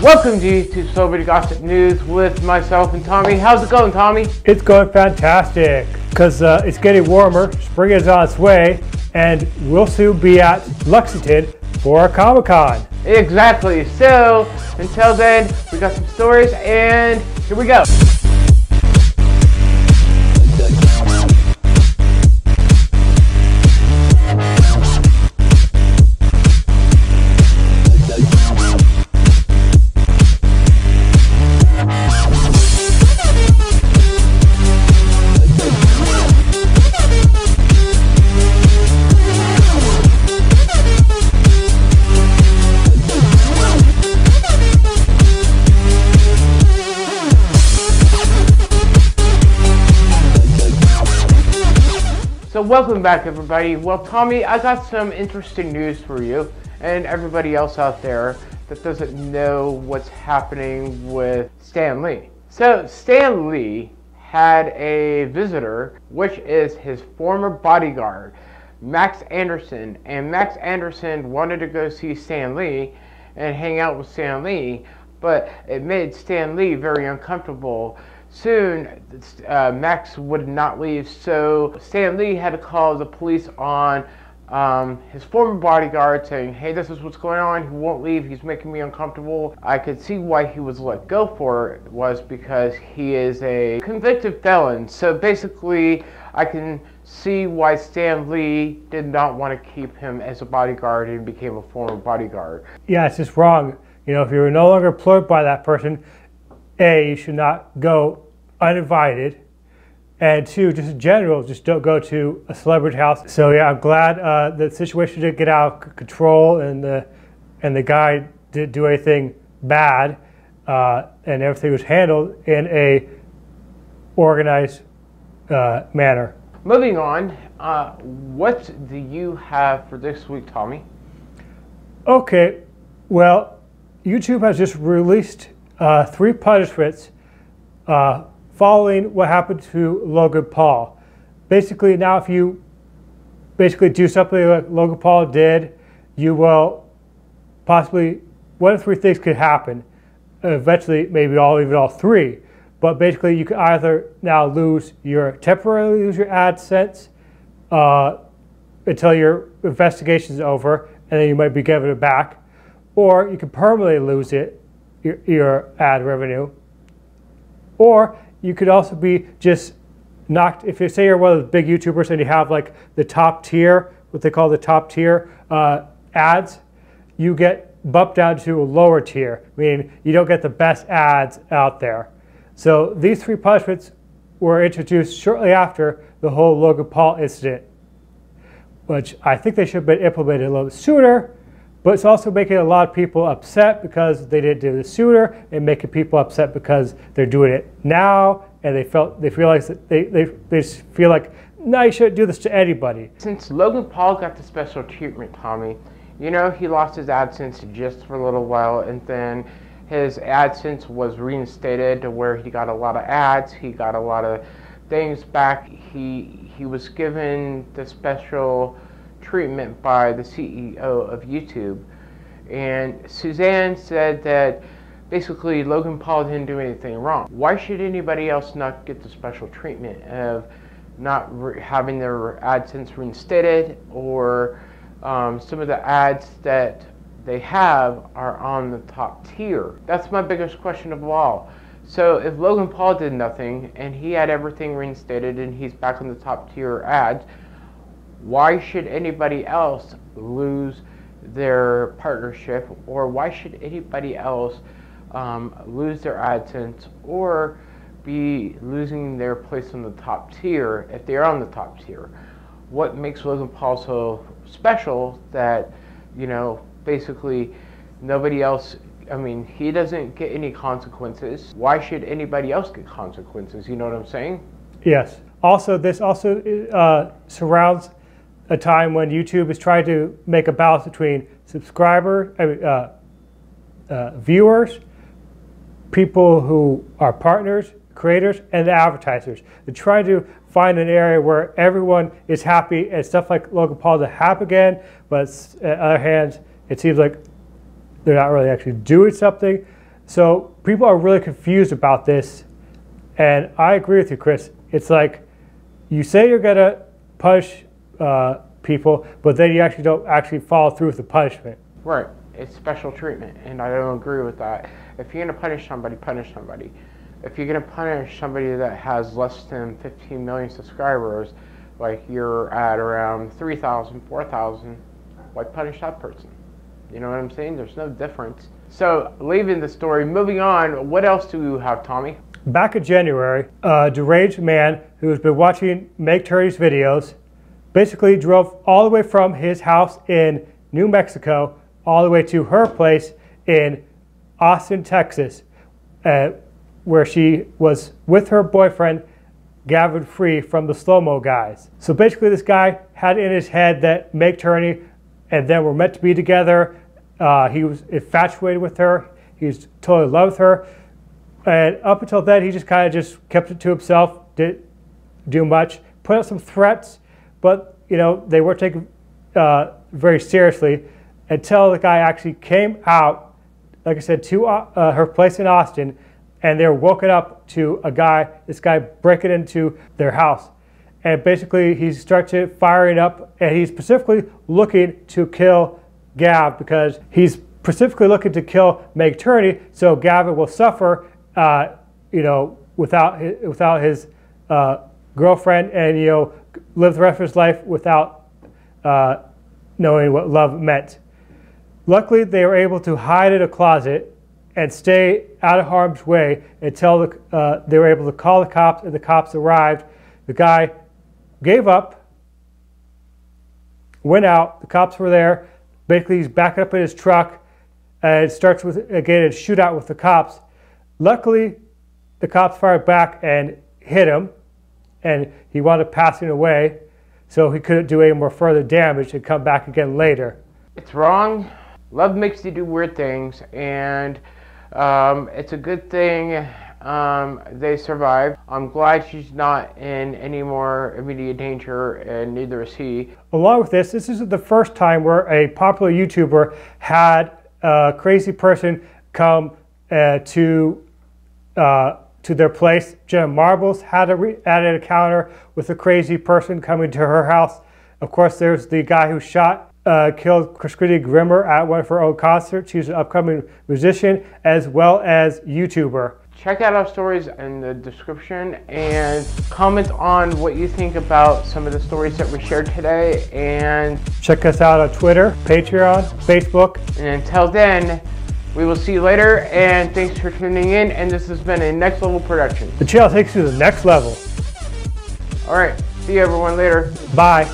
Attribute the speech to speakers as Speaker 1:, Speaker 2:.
Speaker 1: Welcome to YouTube Celebrity Gossip News with myself and Tommy. How's it going, Tommy?
Speaker 2: It's going fantastic because it's getting warmer, spring is on its way, and we'll soon be at Lexington for a Comic-Con.
Speaker 1: Exactly. So, until then, we got some stories, and here we go. So welcome back, everybody. Well, Tommy, I got some interesting news for you and everybody else out there that doesn't know what's happening with Stan Lee. So Stan Lee had a visitor, which is his former bodyguard, Max Anderson. And Max Anderson wanted to go see Stan Lee and hang out with Stan Lee, but it made Stan Lee very uncomfortable. Soon, Max would not leave, so Stan Lee had to call the police on his former bodyguard, saying, hey, this is what's going on, he won't leave, he's making me uncomfortable. I could see why he was let go for it was because he is a convicted felon. So basically, I can see why Stan Lee did not want to keep him as a bodyguard and became a former bodyguard.
Speaker 2: Yeah, it's just wrong. You know, if you're no longer employed by that person, A, you should not go uninvited, and two, just in general, just don't go to a celebrity house. So yeah, I'm glad the situation didn't get out of control, and the guy didn't do anything bad, and everything was handled in a organized manner.
Speaker 1: Moving on, what do you have for this week, Tommy?
Speaker 2: Okay, well, YouTube has just released 3 punishments following what happened to Logan Paul. Basically, now if you do something like Logan Paul did, you will possibly, one of 3 things could happen. Eventually, maybe even all 3. But basically, you could either now temporarily lose your AdSense until your investigation is over, and then you might be given it back, or you can permanently lose your ad revenue, or you could also be just knocked. If you say you're one of the big YouTubers and you have like the top tier, what they call the top tier ads, you get bumped down to a lower tier, meaning you don't get the best ads out there. So these 3 punishments were introduced shortly after the whole Logan Paul incident, which I think they should have been implemented a little bit sooner. But it's also making a lot of people upset because they didn't do this sooner, and making people upset because they're doing it now, and they realize that they feel like, no, you shouldn't do this to anybody.
Speaker 1: Since Logan Paul got the special treatment, Tommy, you know, he lost his AdSense just for a little while, and then his AdSense was reinstated to where he got a lot of ads, he got a lot of things back. He was given the special treatment by the CEO of YouTube, and Suzanne said that basically Logan Paul didn't do anything wrong. Why should anybody else not get the special treatment of not having their AdSense reinstated, or some of the ads that they have are on the top tier? That's my biggest question of all. So if Logan Paul did nothing and he had everything reinstated and he's back on the top tier ads, why should anybody else lose their partnership, or why should anybody else lose their AdSense or be losing their place on the top tier if they're on the top tier? What makes Logan Paul so special that, you know, basically nobody else, I mean, he doesn't get any consequences. Why should anybody else get consequences? You know what I'm saying?
Speaker 2: Yes. Also, this also surrounds a time when YouTube is trying to make a balance between viewers, people who are partners, creators, and the advertisers. They're trying to find an area where everyone is happy and stuff like Logan Paul to happen again, but on the other hand, it seems like they're not really actually doing something. So people are really confused about this, and I agree with you, Chris. It's like you say you're gonna punish people, but then you actually don't actually follow through with the punishment.
Speaker 1: Right. It's special treatment, and I don't agree with that. If you're gonna punish somebody, punish somebody. If you're gonna punish somebody that has less than 15 million subscribers, like you're at around 3,000, 4,000, why punish that person? You know what I'm saying? There's no difference. So, leaving the story, moving on, what else do you have, Tommy?
Speaker 2: Back in January, a deranged man who has been watching Meg Turney's videos basically drove all the way from his house in New Mexico all the way to her place in Austin, Texas, where she was with her boyfriend, Gavin, from the Slow-Mo guys. So basically this guy had in his head that Meg Turney and them were meant to be together. He was infatuated with her. He was totally in love with her. And up until then, he just kind of just kept it to himself, didn't do much, put out some threats, but you know, they weren't taken very seriously until the guy actually came out, like I said, to her place in Austin, and they were woken up to this guy breaking into their house. And basically he started firing up, and he's specifically looking to kill Gav, because he's specifically looking to kill Meg Turney, so Gavin will suffer, you know, without his girlfriend, and you know, live the rest of his life without knowing what love meant. Luckily, they were able to hide in a closet and stay out of harm's way until they were able to call the cops, and the cops arrived. The guy gave up, went out, the cops were there. Basically, he's backing up in his truck, and it starts with, again, a shootout with the cops. Luckily, the cops fired back and hit him, and he wound up passing away, so he couldn't do any more further damage and come back again later.
Speaker 1: It's wrong. Love makes you do weird things, and it's a good thing they survived. I'm glad she's not in any more immediate danger, and neither is he. Along with this isn't the first time where a popular YouTuber had a crazy person come to their place. Jenna Marbles had an encounter with a crazy person coming to her house. Of course, there's the guy who killed Christina Grimmer at one of her own concerts. She's an upcoming musician as well as YouTuber. Check out our stories in the description and comment on what you think about some of the stories that we shared today. And
Speaker 2: check us out on Twitter, Patreon, Facebook.
Speaker 1: And until then, we will see you later, and thanks for tuning in, and this has been a Next Level production.
Speaker 2: The channel takes you to the next level.
Speaker 1: All right, see you everyone later.
Speaker 2: Bye.